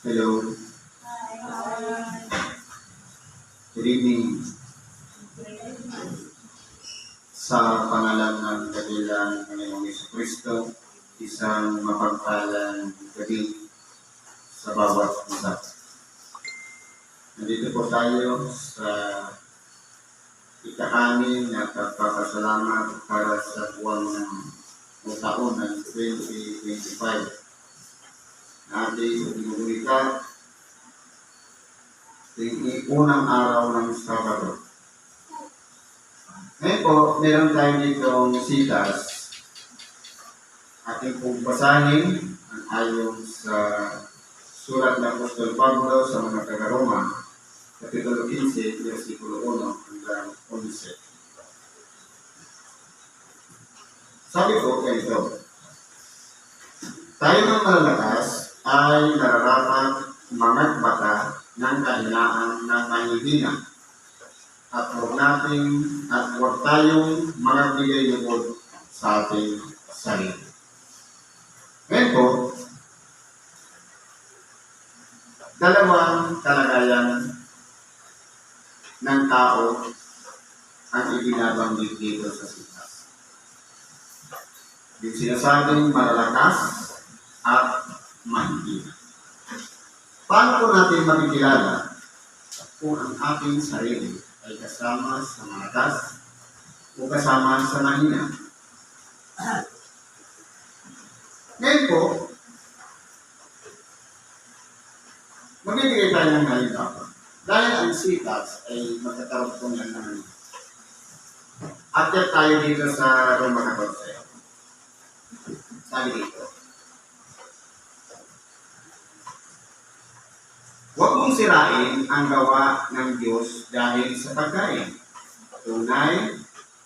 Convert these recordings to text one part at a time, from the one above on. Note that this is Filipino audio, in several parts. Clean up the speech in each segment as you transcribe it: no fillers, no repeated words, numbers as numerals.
Hello, good evening. Sa pangalan ng dakilang Panginoong Kristo, isang mapagpalang gabi sa bawat isa. Nandito po tayo sa ika-anim na pagpapasalamat para sa buwan ng taon ng 2025. Ating inuulitan yung unang araw ng Sabado. Ngayon po, meron tayo ditong sitas. Ating pong basahin ang ayon sa surat ng Apostol Pablo sa mga taga-Roma, Kapitulo 15, versikulo 1 hanggang 11. Sabi ko ganito, tayo ng malalakas ay nararapat managbata ng kahinaan ng mahihina at huwag tayong magbigay lubod sa ating sarili. Ngayon po, dalawang kalagayan ng tao ang ibinabanggit dito sa sitas. Yung sinasabing malalakas at mahihina. Paano po natin makikilala kung ang ating sarili ay kasama sa malakas o kasama sa mahina? Ngayon po, magbibigay tayo ng halimbawa. Dahil ang sitas ay magkakaroon po ng naman. Akyat tayo dito sa Roma 14. Sabi dito, huwag mong sirain ang gawa ng Diyos dahil sa pagkain. Tunay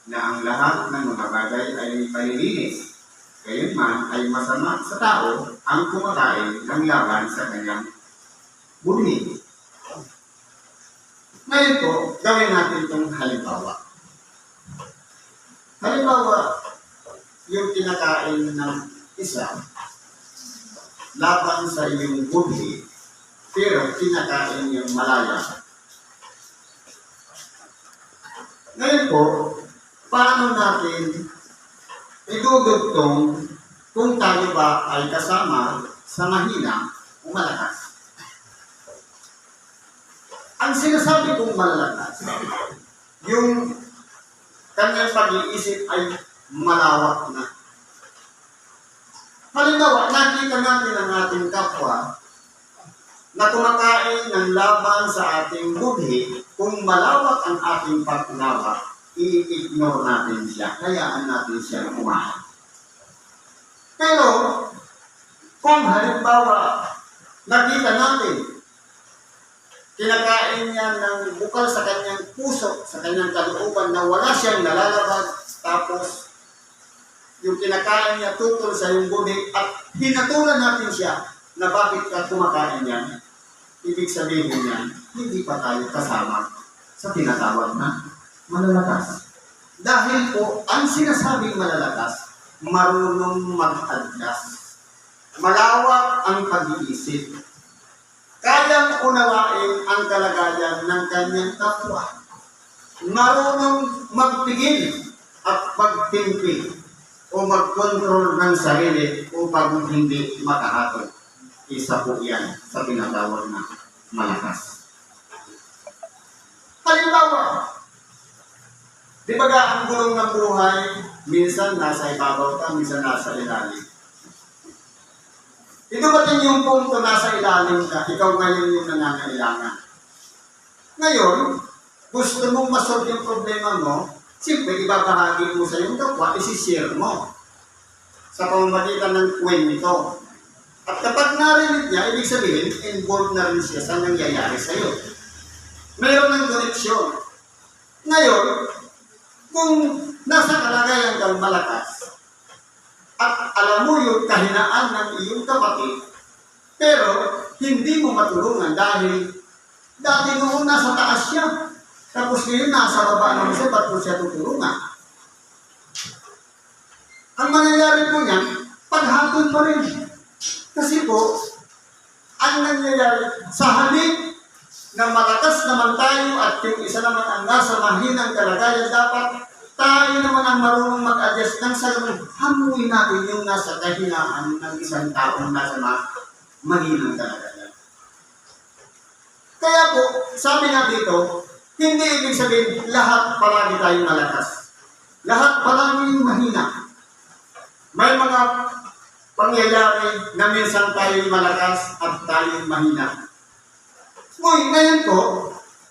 na ang lahat ng mga bagay ay malilinis. Gayunman ay masama sa tao ang kumakain ng laban sa kanyang budhi. Ngayon po, gawin natin itong halimbawa. Halimbawa, yung kinakain ng isa laban sa iyong budhi, pero kinakain yung malaya. Ngayon po, paano natin idudugtong kung tayo ba ay kasama sa mahina o malakas? Ang sinasabi kong malakas, yung kanyang pag-iisip ay malawak na. Halimbawa, nakita natin ang ating kapwa na kumakain ng laban sa ating budhi. Kung malawak ang ating pagkunawa, i-ignore natin siya. Hayaan natin siya kumain. Pero, kung halimbawa, nakita natin, kinakain niya ng bukal sa kanyang puso, sa kanyang kalooban na wala siyang nalalabag, tapos yung kinakain niya tutol sa iyong budhi at hinatulan natin siya na bakit ka kumakain yan, ibig sabihin niya, hindi pa tayo kasama sa tinatawag na malalakas. Dahil po, ang sinasabing malalakas, marunong mag-adjust. Malawak ang pag-iisip. Kayang unawain ang kalagayan ng kanyang kapwa. Marunong magpigil at magtimpi o mag-control ng sarili upang hindi makahatol. Isa po yan sa tinatawag na malakas. Halimbawa, di ba ang gulong ng buhay, minsan nasa ibabaw ka, minsan nasa ilalim. Ito ba din yung punto nasa ilalim ka, ikaw ngayon yung nangangailangan. Ngayon, gusto mong masolve yung problema mo, siyempre ibabahagi mo sa iyong kapwa, isi-share mo sa pamamagitan ng kwento. At kapag narinig niya, ibig sabihin, involved na rin siya sa nangyayari sa iyo. Mayroon ng direksyon. Ngayon, kung nasa kalagayan kang malakas, at alam mo yung kahinaan ng iyong kapatid, pero hindi mo matulungan dahil dati noon nasa taas siya, tapos ngayon nasa baba naman siya, ba't mo siya tutulungan? Ang mangyayari po niya, paghatol pa rin. Kasi po, ang nangyayari? Sa halip na malakas naman tayo at yung isa naman ang nasa mahinang kalagayan, dapat tayo naman ang marunong mag-adjust ng sarili. Hamuin natin yung nasa kahinaan ng isang taong nasa mahinang kalagayan. Kaya po, sabi nga dito, hindi ibig sabihin lahat palagi tayong malakas. Lahat palagi mahina. May mga pangyayari na minsan tayo'y malakas at tayo'y mahina. Ngayon po,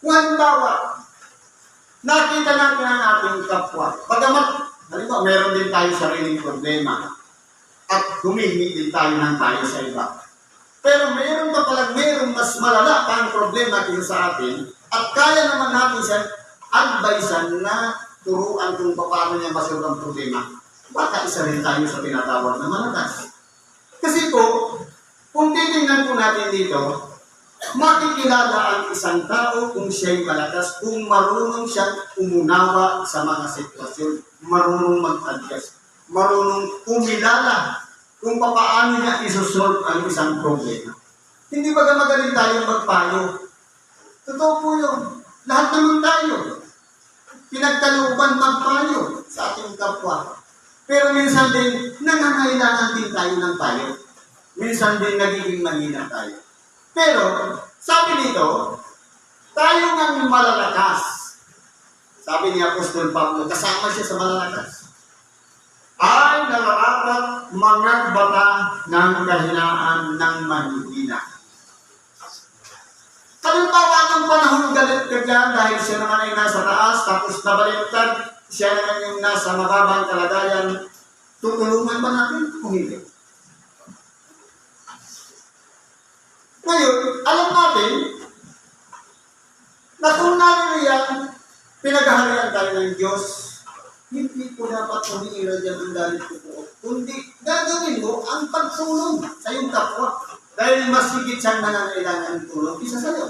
halimbawa, nakita natin ang ating kapwa. Bagamat, halimbawa, meron din tayo sariling problema at humingi din tayo ng payo sa iba. Pero mayroon pa palang mayroon mas malala pa ang problema dito sa atin at kaya naman natin siya advisean na turuan kung paano niya masagot ang problema. Baka isa rin tayo sa tinatawag na malakas. Kasi po, kung titingnan po natin dito, makikilala ang isang tao kung siya'y malakas, kung marunong siyang umunawa sa mga sitwasyon, marunong mag-adjust, marunong kumilala kung paano niya isosolve ang isang problema. Hindi ba magaling tayong magpayo? Totoo po yun. Lahat naman tayo. Pinagkalooban magpayo sa ating kapwa. Pero minsan din, nangangailangan din tayo ng payo. Minsan din nagiging mahina tayo. Pero, sabi dito, tayo ngang malalakas. Sabi ni Apostol Pablo, kasama siya sa malalakas. Ay nararapat mangagbata ng kahinaan ng manhihina. Halimbawa ng panahon galit ka dyan dahil siya naman ay nasa taas, tapos nabaliktad, siya naman yung nasa mababang kalagayan, tutulungan ba natin kung hindi? Ngayon, alam natin na kung naririyan, pinaghaharian tayo ng Diyos, hindi po dapat humiira dyan ang galit ko po. Kundi gagawin mo ang pagtulong sa iyong kapwa. Dahil mas higit siyang nangangailangan ng tulong isa sa iyo.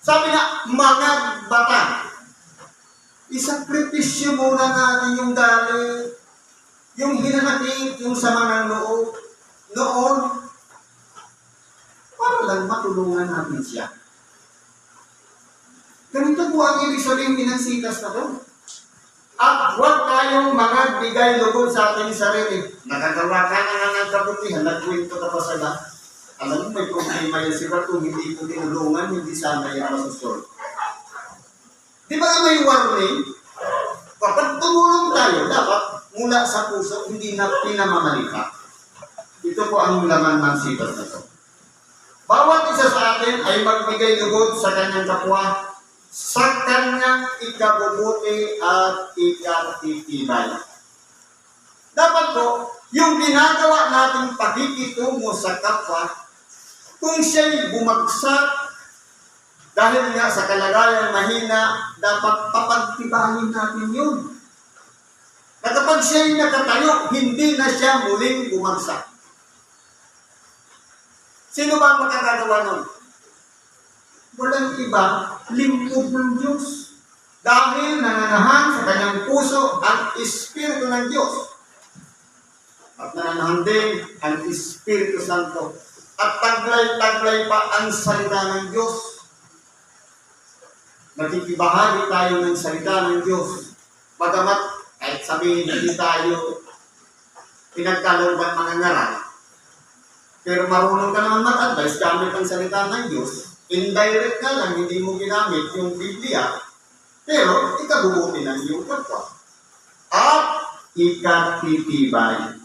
Sabi na, mga bata, isakripisyo muna natin yung galit, yung hinanakit, yung sama ng loob, noon, para lang matulungan natin siya. Ganito po ang ibig sabihin ng sitas na to. At huwag tayong mga bigay lugod sa ating sarili. Nakagawa ka na ng kabutihan, nagkwento ka pa sa lahat. Alam mo, may problema yan si kung hindi ko tinulungan, hindi sana yan masusolve. Di ba may warning? Kapag tumulong tayo, dapat mula sa puso, hindi na pinamamalika. Ito po ang laman ng sitas na to. Bawat isa sa atin ay magbigay lugod sa kanyang kapwa, sa kanyang ikabubuti at ikatitibay. Dapat po, yung ginagawa nating pakikitungo sa kapwa, kung siya'y bumagsak dahil nga sa kalagayan mahina, dapat papagtibahin natin yun. At kapag siya'y nakatayo, hindi na siya muling bumagsak. Sino ba ang makakagawa nun? Walang iba, lingkod ng Diyos. Dahil nananahan sa kanyang puso ang Espiritu ng Diyos. At nananahan din ang Espiritu Santo. At taglay-taglay pa ang salita ng Diyos. Nakikibahagi tayo ng salita ng Diyos. Bagamat, kahit sabihin hindi tayo pinagkalooban mga ngaral, pero marunong ka naman mag-advise gamit ang salita ng Diyos. Indirect ka lang, hindi mo ginamit yung Biblia, pero ikabubuti ng iyong kapwa. At ikatitibay.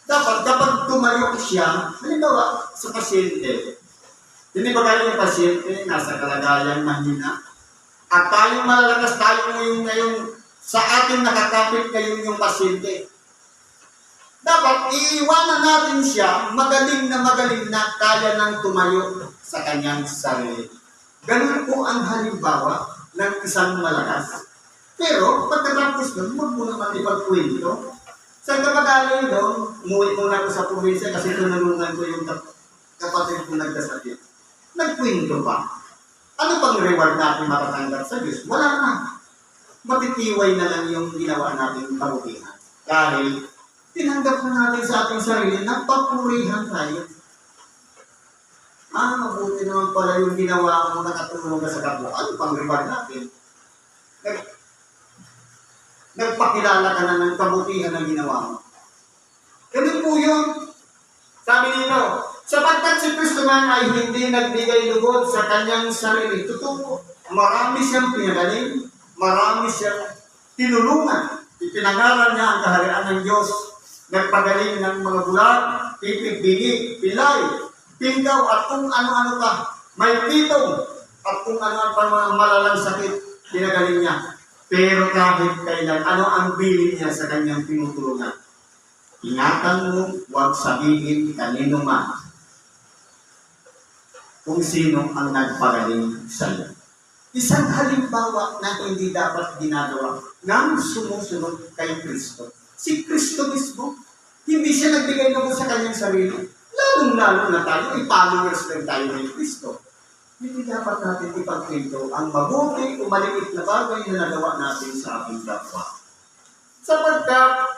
Dapat kapag tumayo siya, halimbawa sa pasyente, hindi ba kayo yung pasyente, nasa kalagayan mahina, at tayong malalakas tayo ngayon sa ating nakakapit ngayon yung pasyente. Dapat iiwanan natin siya, magaling na kaya ng tumayo sa kanyang sarili. Ganun po ang halimbawa ng isang malakas. Pero pagkatapos nun, huwag mo naman ipagkwento. Saan ka magaling doon? Umuwi muna ako sa probinsya kasi tunulungan ko yung kapatid ko nagkasakit. Nagkwento pa. Ano pang reward natin matatanggap sa Diyos? Wala na. Matitiway na lang yung ginawa natin kabutihan. Dahil tinanggap na natin sa ating sarili na papurihan tayo. Mabuti naman pala yung ginawa mo, nakatulong ka sa kapwa. Ano pang reward natin? Nagpakilala ka na ng kabutihan na ginawa mo. Ganun po yun. Sabi nito, sapagkat si Kristo man ay hindi nagbigay lugod sa kanyang sarili. Totoo, marami siyang pinagaling, marami siyang tinulungan. Ipinangalan niya ang kaharian ng Diyos. Nagpagaling ng mga bulag, pipig, bingi, pilay, pinggaw, at kung ano-ano pa. May pitong, at kung ano-ano pa mga malalang sakit, pinagaling niya. Pero kahit kailan, ano ang bilin niya sa kanyang tinutulungan? Ingatan mo, huwag sabihin kanino man kung sino ang nagpagaling sa iyo. Isang halimbawa na hindi dapat ginagawa ng sumusunod kay Kristo. Si Kristo mismo, hindi siya nagbigay ng sa kanyang sarili. Lalong-lalo na tayo, followers lang tayo ng Kristo. Hindi dapat natin ipagpinto ang mabuti o maliit na bagay na nagawa natin sa ating kapwa. Sapagkat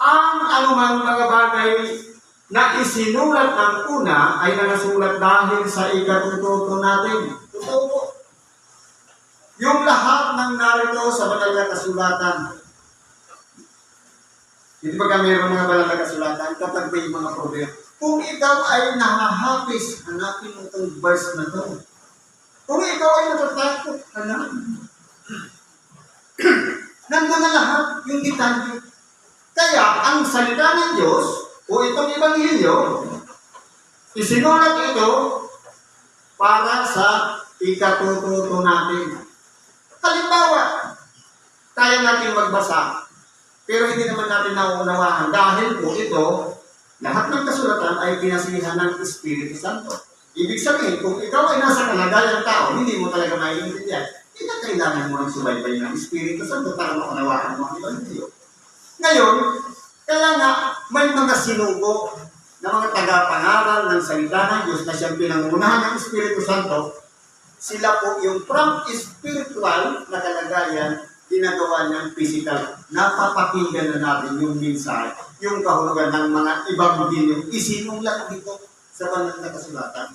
ang anumang mga bagay na isinulat ng una ay nakasulat dahil sa ikatututo natin. Totoo po. Yung lahat ng narito sa banal na kasulatan. Hindi ba mayroong mga banal na kasulatan kapag may mga problema? Kung ikaw ay nahahapis, hanapin mo itong verse na ito. Kung ikaw ay natatakot, hanapin. Nandun na lahat yung detalye. Kaya, ang salita ng Diyos, o itong Ebanghelyo, isinulat ito para sa ikatututo natin. Halimbawa, kaya natin magbasa, pero hindi naman natin nauunawaan dahil po ito, lahat ng kasulatan ay pinasihan ng Espiritu Santo. Ibig sabihin, kung ikaw ay nasa kalagayan tao, hindi mo talaga maiintindihan, hindi na kailangan mo ng subaybay ng Espiritu Santo para maunawaan mo ang Ebanghelyo. Ngayon, kaya nga, may mga sinugo na mga tagapangaral ng salita ng Diyos na siyang pinangunahan ng Espiritu Santo, sila po yung from spiritual na kalagayan, ginagawa niyang physical. Napapakinggan na natin yung mensahe, yung kahulugan ng mga ibang bilyon, isinulat dito sa banal na kasulatan.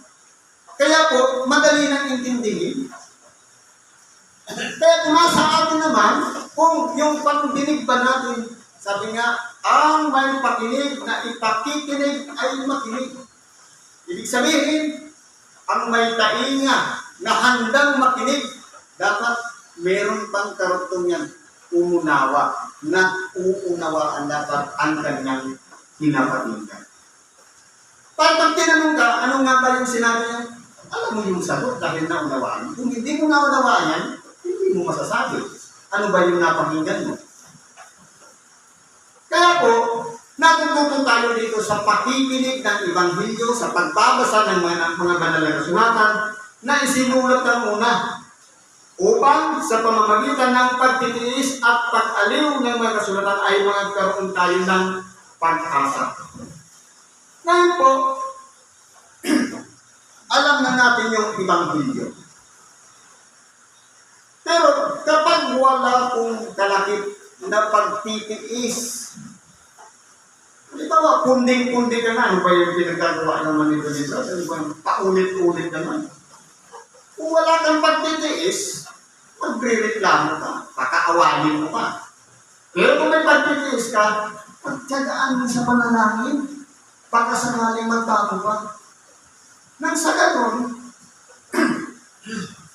Kaya po, madali nang intindihin. Kaya kung nasa atin naman, kung yung pagdinig ba natin, sabi nga, ang may pakinig na ipakikinig ay makinig. Ibig sabihin, ang may tainga na handang makinig, dapat meron pang karugtong yan, umunawa, na uunawaan dapat ang kanyang pinapakinggan. Pag tinanong ka, ano nga ba yung sinabi niya? Alam mo yung sagot dahil naunawaan. Kung hindi mo naunawaan yan, hindi mo masasabi. Ano ba yung napakinggan mo? Kaya po, natututo tayo dito sa pakikinig ng Ebanghelyo, sa pagbabasa ng mga banal na kasulatan na isinulat ng una upang sa pamamagitan ng pagtitiis at pag-aliw ng mga kasulatan ay magkaroon tayo ng pag-asa. Ngayon po, alam na natin yung Ebanghelyo. Pero kapag wala pong kalakip na pagtitiis, halimbawa, punding-punding ka na, ano ba yung pinagkagawa naman ito dito? Paulit-ulit naman. Kung wala kang pagtitiis, magre-reklamo ka, pakaawanin mo ka. Pero kung may pagtitiis ka, pagtyagaan mo sa panalangin, baka sakaling magbago ka. Nang sa ganon,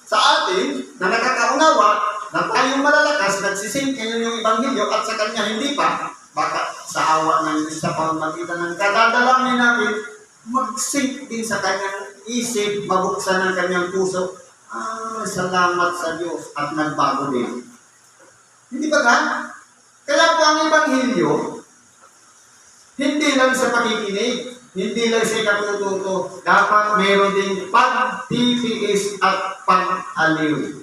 sa atin, na nakakaunawa, na tayong malalakas, nagsising kayo yung Ebanghelyo at sa kanya hindi pa, baka sa awa ng Diyos sa pamamagitan ng kadadalangin natin, mag-sink din sa kanyang isip, mabuksan ng kanyang puso. Salamat sa Diyos at nagbago din. Hindi ba ka? Kaya po ang Ebanghelyo, hindi lang sa pakikinig, hindi lang sa ikatututo, dapat meron din pagtitiis at pag-aliw.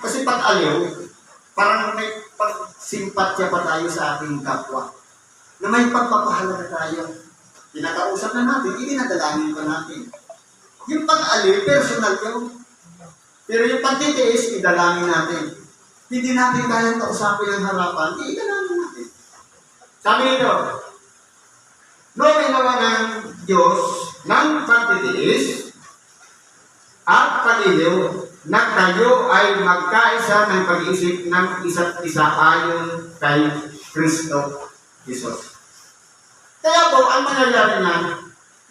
Kasi pag-aliw, parang may pagsimpatya pa tayo sa ating kapwa. Na may pagpapahalaga tayo. Pinakausap na natin, itinadalangin pa natin. Yung pag-aliw, personal yun. Pero yung pagtitiis, idalangin natin. Hindi natin kayang kausapin ang harapan, idalangin natin. Sabi nito, gawin naman ng Diyos ng pagtitiis at pag-iliw na kayo ay magkaisa ng pag-iisip ng isa't isa ayon kay Kristo Jesus. Kaya po, ang mangyayari na,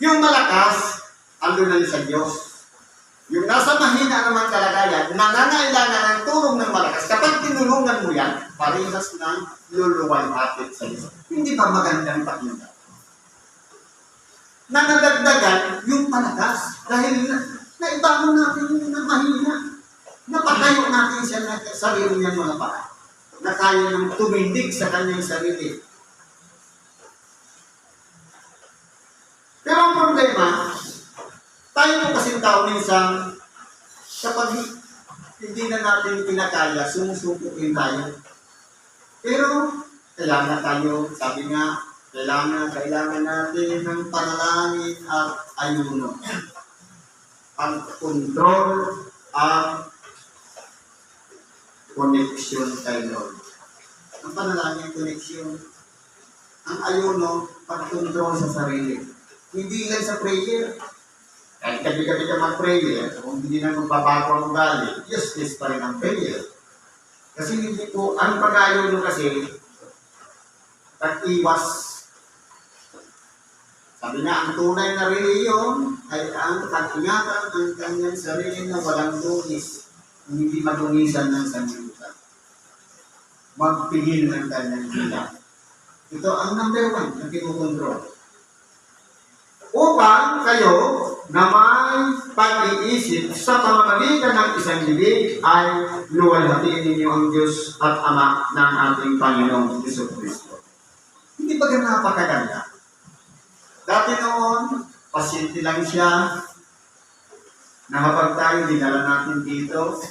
yung malakas, andun na sa Diyos. Yung nasa mahina naman kalagayan, nangangailangan ng tulong ng malakas. Kapag tinulungan mo yan, parehas ng luluwalhati sa iyo. Hindi ba magandang pakinggan? Nanadagdagan yung malakas dahil naibangon natin yung mahina. Napatayo natin siya na sarili niya mga paa. Na kaya nang tumindig sa kanyang sarili. Pero ang problema, tayo po kasing tao minsan, kapag hindi na natin pinakaya, sumusukukin tayo. Pero, kailangan tayo, sabi nga, kailangan natin ng panalangin at ayuno. Ang control at connection kay Lord. Ang panalangin, connection. Ang ayuno, pag-control sa sarili. Hindi lang sa prayer. Kahit gabi-gabi ka mag-prayer, kung hindi na magbabago ang ugali, useless pa rin ang prayer. Kasi hindi po, ang pag-ayuno kasi, tag-iwas. Sabi na, ang tunay na reliyon ay ang pag-ingatan ng kanyang sarili na walang dunis, hindi madunisan ng sanlibutan. Magpigil ng kanyang hila. Ito ang number 1 na kinukontrol. Upang kayo na may pag-iisip sa pamamagitan ng isang bibig ay luwalhatiin ninyo ang Diyos at Ama ng ating Panginoong Jesucristo. Hindi ba napakaganda? Dati noon, pasyente lang siya. Nakapag tayo, dinala natin dito.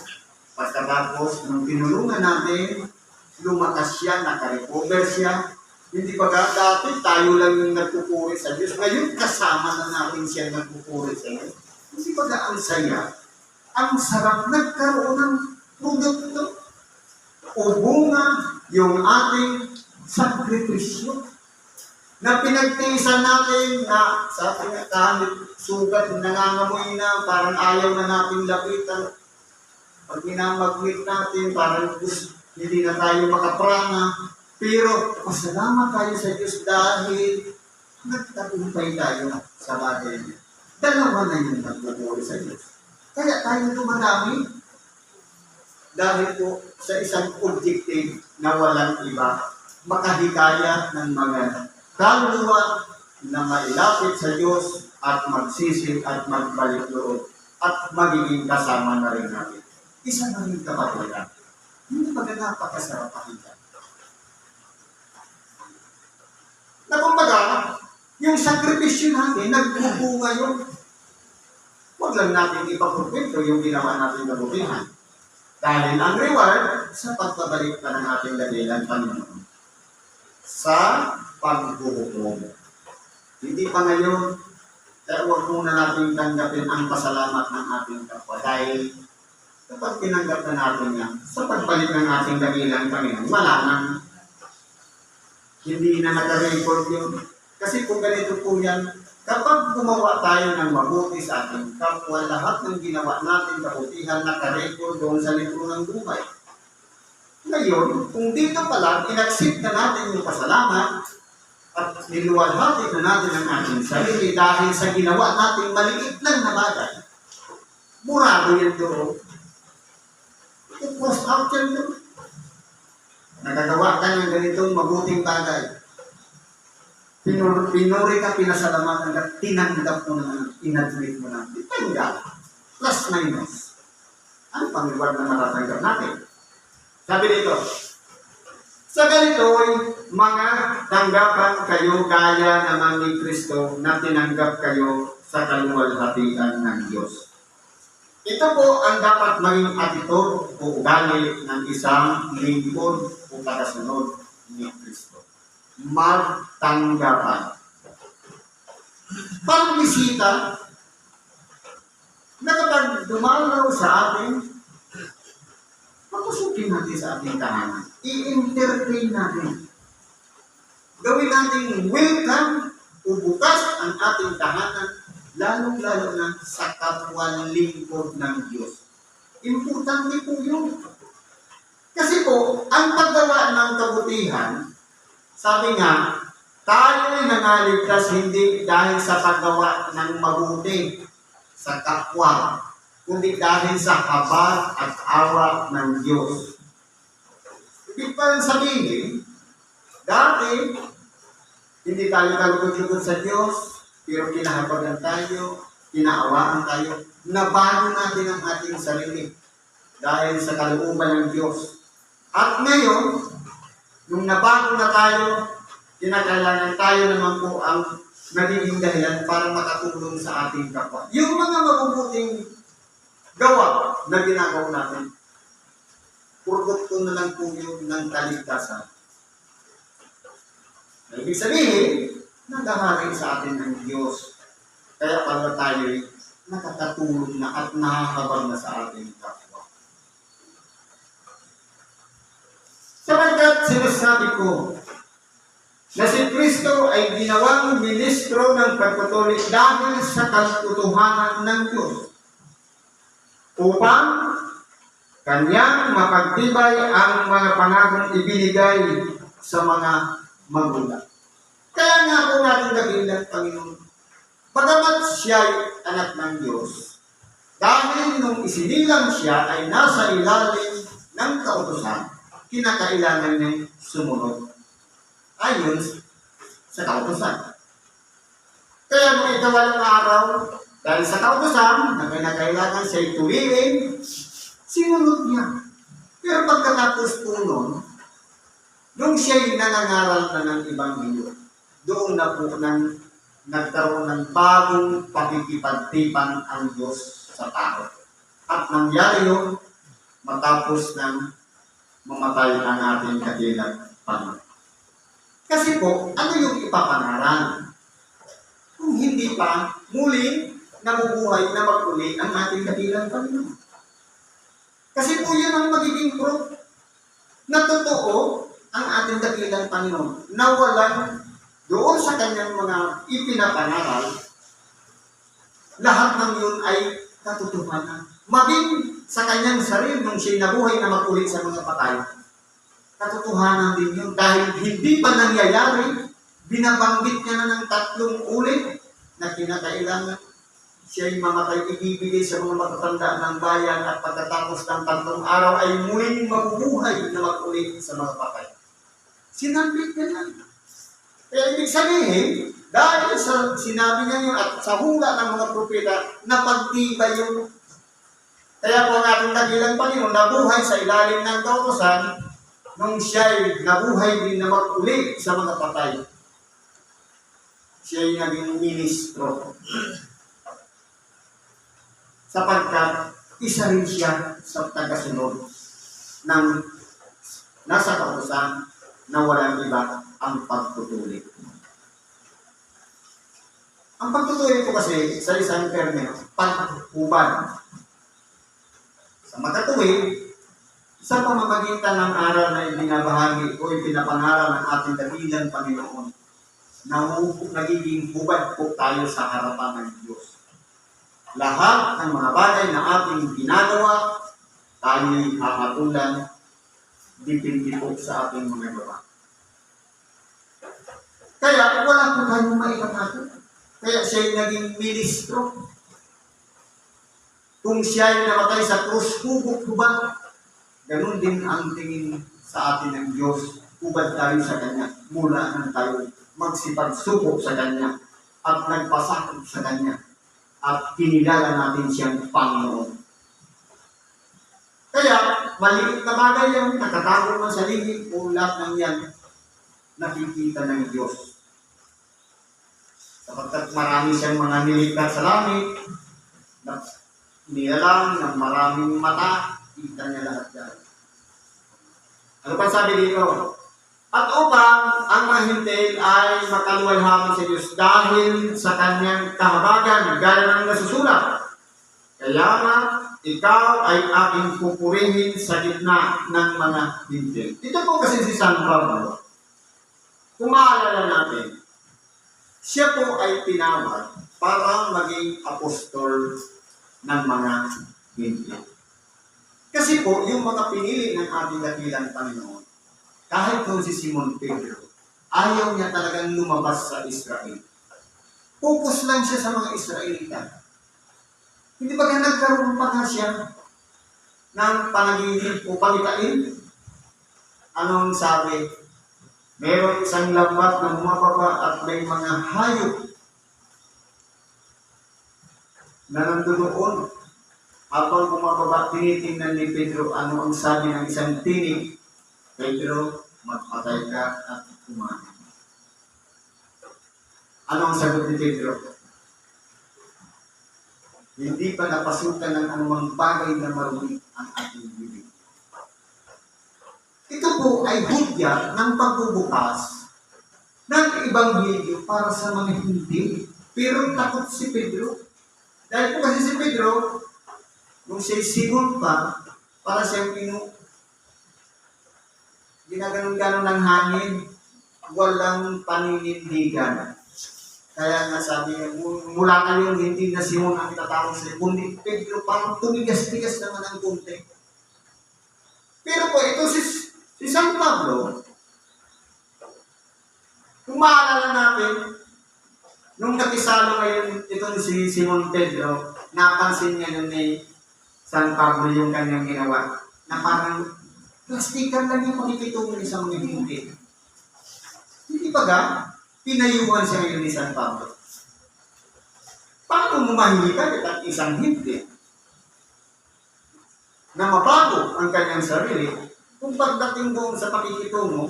Pagkatapos, nung tinulungan natin, lumakas siya, nakarecover siya. Hindi ba dati tayo lang yung nagpupuri sa Diyos. Ngayon, kasama na natin siya nagpupuri sa Diyos. Hindi ba ang saya? Ang sarap nagkaroon ng produkto o bunga yung ating sakripisyo na pinagtiisan natin na sa ating kahit sugat, nangangamoy na, parang ayaw na natin lapitan. Pag minamagwit natin, parang hindi na tayo makaprana. Pero, pasalamat tayo sa Diyos dahil nagtagumpay tayo sa bagay niya. Dalawa na yung nagpupuri sa Diyos. Kaya tayo dumadami dahil po sa isang objective na walang iba, makahikayat ng mga kaluluwa na mailapit sa Diyos at magsisig at magbalik loob at magiging kasama na rin natin. Isa na rin kapatulan. Hindi ba napakasarap pakinggan? Na kumbaga, yung sakripisyo natin, nagbubunga yun. Huwag lang natin ipapurkwento yung ginawa natin kabutihan. Dahil ang reward sa pagpabalik pa ng ating dahilan, Panginoon. Sa pagbubuklong. Hindi pa ngayon, kaya huwag muna natin tanggapin ang pasalamat ng ating kapwa. Dahil kapag tinanggap na natin yan, sa pagbalik ng ating dahilan, Panginoon, wala nang hindi na naka-record yun. Kasi kung ganito po yan, kapag gumawa tayo ng mabuti sa ating kapwa, lahat ng ginawa natin kabutihan naka-record doon sa libro ng buhay. Ngayon, kung dito pala, in-accept na natin yung pasalamat at niluwalhati na natin ang ating sarili dahil sa ginawa natin maliit lang na bagay, murado yan doon. It-post out yan doon. Nagagawa ka ng ganitong mabuting bagay. Pinuri ka, pinasalamatan ka, tinanggap mo na, in-admit mo na. Tinanggap. Plus minus. Ano pang reward na matatanggap natin? Sabi dito, sa ganito'y mga tanggapan kayo gaya naman ni Kristo na tinanggap kayo sa kaluwalhatian ng Diyos. Ito po ang dapat maging attitude o ugali ng isang lingkod o tagasunod ni Kristo. Magtanggapan. Parang bisita na kapag dumalaw sa atin, papusukin natin sa ating tahanan. I-entertain natin. Gawin natin welcome o bukas ang ating tahanan, lalong-lalo na sa kapwa lingkod ng Diyos. Importante po yun. Kasi po, ang paggawa ng kabutihan, sabi nga, tayo'y nangaligtas hindi dahil sa paggawa ng mabuti sa kapwa, kundi dahil sa habag at awa ng Diyos. Ibig pa sabihin, dati, hindi tayo kalugod-lugod sa Diyos, pero kinahabagan tayo, kinaawaan tayo, nabago natin ang ating sarili dahil sa kalooban ng Diyos. At ngayon, nung nabago na tayo, kinakailangan tayo naman po ang nagiging dahilan para makatulong sa ating kapwa. Yung mga mabubuting gawa na ginagawa natin, produkto na lang po yun ng kaligtasan. Ibig sabihin, naghaharing sa atin ang Diyos. Kaya pala tayo'y nakakatulong na at nakakabag na sa ating kapwa. Sapagkat sinasabi ko na si Kristo ay ginawang ministro ng pagpatuloy dahil sa katotohanan ng Diyos upang kanyang mapagtibay ang mga pangakong ibinigay sa mga magulang. Kaya nga po natin nabilang, Panginoon, bagamat siya ay anak ng Diyos, dahil nung isinilang siya ay nasa ilalim ng kautusan, kinakailangan niyang sumunod ayon sa kautusan. Kaya nung ikawalong araw, dahil sa kautusan na kinakailangan siya ituloyin, sinunod niya. Pero pagkatapos po nun, nung siya'y nangangaral na ng Ebanghelyo, doon na po nang nagkaroon ng bagong pakikipagtipan ang Diyos sa tao. At nangyari yun matapos ng mamatay ang ating katilang Panginoon. Kasi po, ano yung ipapangaral? Kung hindi pa muli nabubuhay na maguli ang ating katilang Panginoon. Kasi po yun ang magiging proof na totoo ang ating dakilang Panginoon na walang doon sa kanyang mga ipinapangaral, lahat ng yun ay katotohanan. Maging sa kanyang sarili nung siya'y nabuhay na magulit sa mga patay, katotohanan din yun. Dahil hindi pa nangyayari, binabanggit niya na ng 3 ulit na kinakailangan siya'y mamatay, ibibigay sa mga matatanda ng bayan at pagkatapos ng 3 araw ay muling mabubuhay na mag-ulit sa mga patay. Sinambit niya lang. Kaya ibig sabihin, dahil sa sinabi niya yun at sa hula ng mga propeta, napagtibay yun. Kaya po ang ating dakilang Panginoon nabuhay sa ilalim ng kautusan nung siya'y nabuhay din na mag-uli sa mga patay. Siya'y naging ministro. Sapagkat isa rin siya sa tagasunod ng nasa kautusan na walang iba ang pagtutuloy. Ang pagtutuloy po kasi sa isang termino, paghubad. Sa makatuwid, sa pamamagitan ng aral na ibinabahagi o ipinapangaral ng ating dakilang Panginoon, nagiging hubad po tayo sa harapan ng Diyos. Lahat ng mga bagay na ating ginagawa, tayo'y hahatulan, dipindi po sa ating mga gawa. Kaya wala po tayong maipatalo. Kaya siya'y naging ministro. Kung siya'y namatay sa krus, hubad. Ganun din ang tingin sa atin ng Diyos. Hubad tayo sa Kanya. Mula nang tayo magsipagsubok sa Kanya at nagpasakot sa Kanya at kinilala natin siyang Panginoon. Kaya, maliit na bagay yan, nakatago man sa lihim o lahat ng yan, nakikita ng Diyos. Sapagkat marami siyang mga nilikhat sa langit, nilalang ng maraming mata, kita niya lahat yan. Ano pa sabi dito? At upang ang mga hintil ay makaluwalhati sa Diyos dahil sa kanyang kahabagan, gaya ng nasusulat. Kaya nga, ikaw ay aking pupurihin sa gitna ng mga hintil. Ito po kasi si San Pablo. kung maalala natin, siya po ay tinawag para maging apostol ng mga hindi. Kasi po, yung mga pinili ng ating dakilang Panginoon, kahit kung si Simon Pedro, ayaw niya talagang lumabas sa Israel. Focus lang siya sa mga Israelita. Hindi ba nagkaroon pa nga siya ng panaginip o pamitain? Anong sabi? Meron isang lambat na bumababa at may mga hayop na nandoon. Habang bumababa, tinitingnan ni Pedro ano ang sabi ng isang tinig. Pedro, magpatay ka at kumain. Ano ang sagot ni Pedro? Hindi pa napasukan ng anumang bagay na marumi ang ating bibig. Ito po ay hudya ng pagbubukas ng Ebanghelyo para sa mga hindi. Pero takot si Pedro. Dahil po kasi si Pedro, nung siya'y Simon pa, para siyang ginaganon-ganon ng hangin, walang paninindigan. Kaya nga sabi niya, mula ngayon hindi na Simon ang itatawag sa'yo, kundi Pedro, parang tumigas-tigas naman ang kunti. Pero po, ito si San Pablo, kung maalala natin, nung nakisalo ngayon ito si Simon Pedro, napansin niya nun ni San Pablo yung kanyang ginawa, na parang plastikan lang yung pakikitungo niya sa mga hindi. Hindi ba ga? Pinayuhan siya ngayon ni San Pablo. Paano mo mahilikan at isang hindi na mabago ang kanyang sarili kung pagdating doon sa pakikitungo,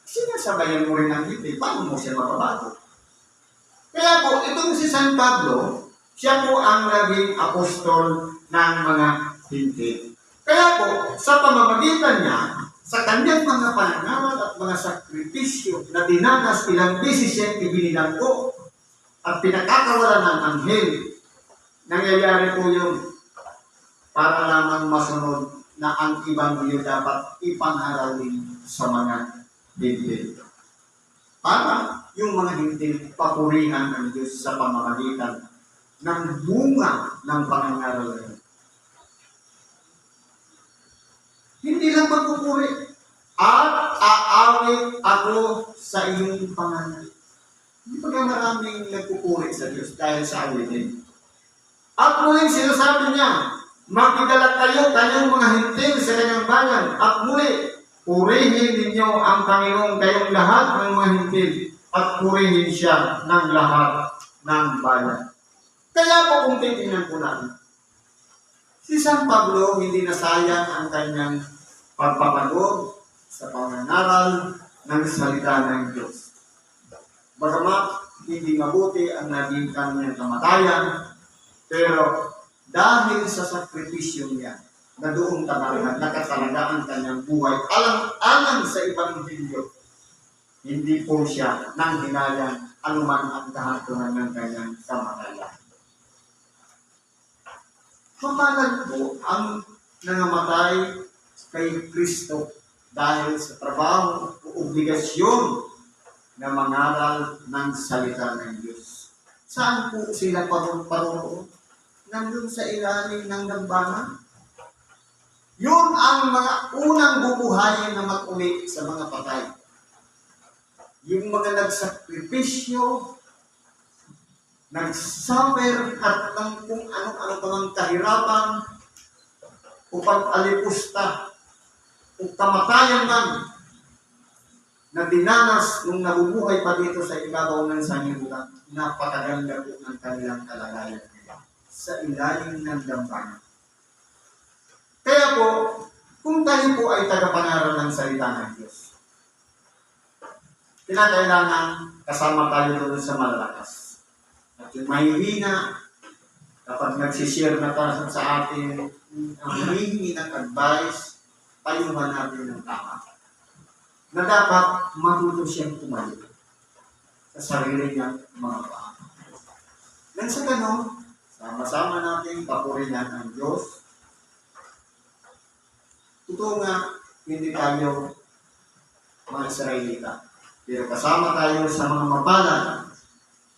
sinasabayan mo rin ang hindi, paano mo siya mababago? Kaya po, itong si San Pablo, siya po ang naging apostol ng mga hindi. Kaya po, sa pamamagitan niya, sa kanyang mga panangaral at mga sakripisyo na dinanas ilang beses siyang ibinilanggo at pinakakawalan ng anghel, nangyayari po yun para lamang masunod na ang Ebanghelyo dapat ipangaralin sa mga hindi. Para yung mga hindi papurihan ng Diyos sa pamamagitan ng bunga ng pangangaral na yun. Hindi lang pagpupuri. At aawit ako sa iyong pangalan. Hindi pa maraming nagpupuri sa Diyos dahil sa awitin. At muling sinasabi niya, magdala kayo kanyang mga hintil sa kanyang bayan. At muli, purihin ninyo ang Panginoon kayong lahat ng mga hintil. At purihin siya ng lahat ng bayan. Kaya po kung titingnan po natin, si San Pablo hindi nasayang ang kanyang pagpapagod sa pangangaral ng salita ng Diyos. Bagamat hindi mabuti ang naging kanyang kamatayan, pero dahil sa sakripisyo niya, na doon nakatalaga ang kanyang buhay, alang sa Ebanghelyo, hindi po siya nang hinayang anuman ang kahatungan ng kanyang kamatayan. Mamalag po ang nangamatay kay Kristo dahil sa trabaho o obligasyon na mangaral ng salita ng Diyos. Saan po sila paroroon? Nandun sa ilalim ng dambana. Yun ang mga unang bubuhayin na mag-uli sa mga patay. Yung mga nagsakripisyo, nagsuffer at ng kung ano-ano pa ng kahirapan o pag-alipusta o kamatayan man na dinanas nung nabubuhay pa dito sa ibabaw ng sanlibutan, napakaganda po ng kanilang kalagayan sa ilalim ng dambana. Kaya po, kung tayo po ay tagapangaral ng salita ng Diyos, kinakailangan kasama tayo doon sa malalakas. At yung mahihina, kapag nagsishare na tayo sa atin, ang humihingi ng advice, payuhan natin ng tama. Na dapat matuto siyang tumayo sa sarili niyang mga paa. Nang sa ganon, sama-sama natin papurihan ang Diyos. Totoo nga, hindi tayo mga Israelita. Pero kasama tayo sa mga mapalad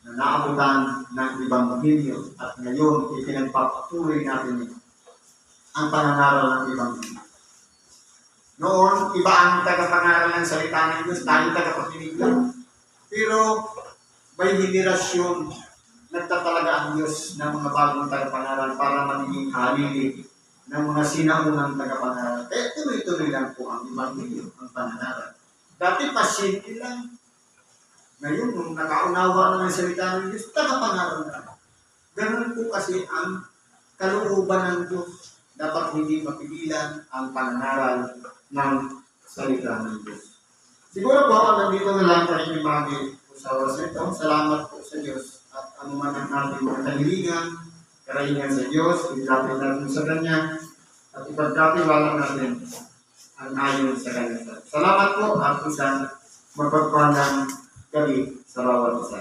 na naabutan ng Ebanghelyo at ngayon ipinagpapatuloy natin ang pangangaral ng Ebanghelyo. Noon, iba ang tagapangaral ng salita ng Diyos, tayo tagapakinig lang. Pero may henerasyon nagtatalaga ang Diyos ng mga bagong tagapangaral para magiging halili ng mga sinaunang tagapangaral. Kaya tuloy-tuloy lang po ang Ebanghelyo, ang pangangaral. Dati pasyente lang. Ngayon, nung nakaunawa na ng salita ng Diyos, tagapangaral na. Ganun po kasi ang kalooban ng Diyos. Dapat hindi mapigilan ang pangangaral ng salita ng Diyos. Siguro po, nandito na lang sa inyong bagay sa oras nito. Salamat po sa Diyos at anuman ang ating mga kahilingan, karahingan sa Diyos, ilapit natin sa Kanya, at ipagkatiwala natin ang ayon sa Kanya. Salamat po at isang mapagpandang gabi sa bawat isa.